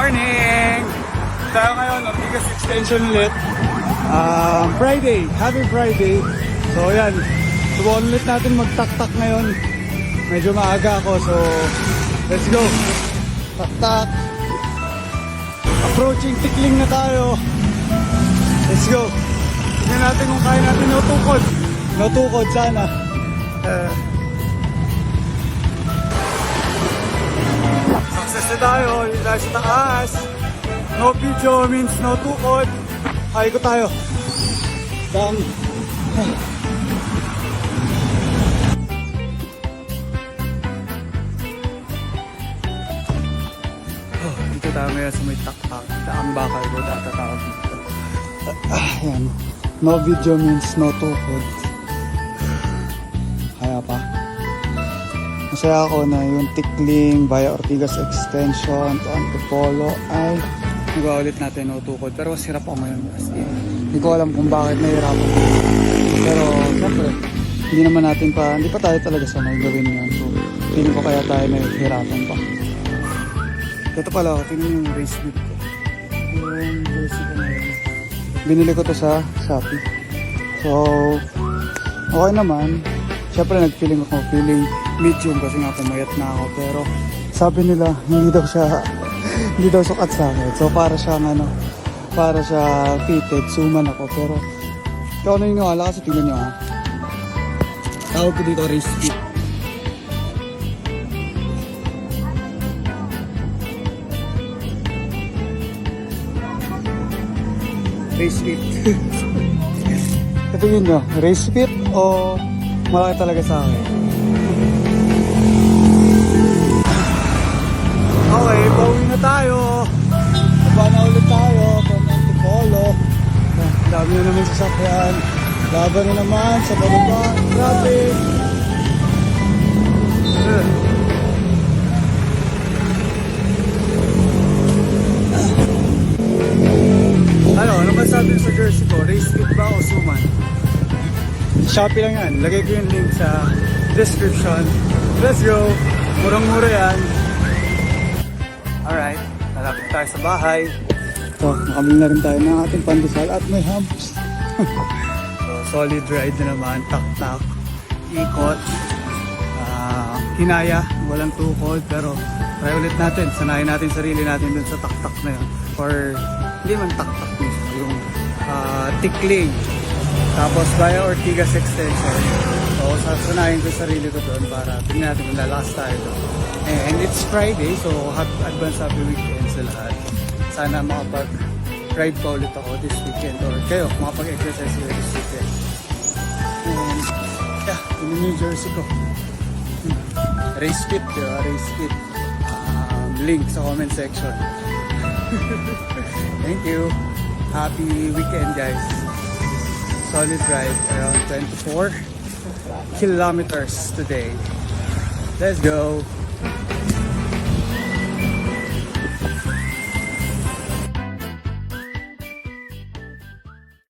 Morning! Tayo ngayon, Ortigas Extension ulit. Friday, happy Friday. So yan, subukan ulit natin magtak-tak ngayon. Medyo maaga ako, so let's go. Tak-tak. Approaching tikling na tayo. Let's go. Tingnan natin kung kaya natin natukod. Natukod sana. Success na tayo, yung tayo sa taas. No video means no tukod. Kaya ko tayo. Dang. Dito tayo ngayon sa may tak-tak. Daang bakal ko datatawag dito. Ayan. No video means no tukod. Kaya pa. Masaya ako na yung tikling via Ortigas Extension to Antipolo ay nagawa ulit natin no tukod. Pero mas hirap ako ngayon. Hindi ko alam kung bakit nahihirapan. Pero syempre, hindi pa tayo talaga sanay gawin yun. So, feeling ko kaya tayo nahihirapan pa. Ito pala, tingnan yung race bib ko. Yung jersey ko na yun. Binili ko to sa Shopee. So, okay naman. Syempre nag-feeling medium kasi nga pumayat na ako. Pero sabi nila, hindi daw sukat sa akin. So para siya fitted, suman ako. Pero ikaw na yung nawala kasi tingnan nyo ha. Tawag ko dito race fit. Race fit. Tingnan nyo, race fit o malaki talaga sa akin. Okay, pauwi na tayo. Baba na ulit tayo from Antipolo. Dami na naman sasakyan. Laban na naman sa bababa. Traffic. Ano masabi sa jersey ko? Race fit ba o suman? Shopee lang yan. Lagay ko yung link sa description. Let's go! Murang-mura yan. Alright, nalapit tayo sa bahay. So, nakamili na rin tayo ng ating pandesal at may hams. So, solid ride na naman. Tak-tak, ikot, hinaya, walang tukod. Pero try ulit natin. Sanayin natin sarili natin dun sa tak-tak na yun. Or hindi man tak-tak mismo, yung tikling. Tapos via Ortigas Extension. So, sasanayin ko sarili ko doon para tingnan natin kung lalakas tayo doon. And it's Friday, so advance happy weekend sa lahat. Sana makapag-ride pa ulit ako this weekend or kayo makapag-exercise ulit this weekend. And yeah, yun yung jersey ko. Race fit, diba? Race fit. Link sa comment section. Thank you. Happy weekend, guys. Solid ride around 24 kilometers today. Let's go.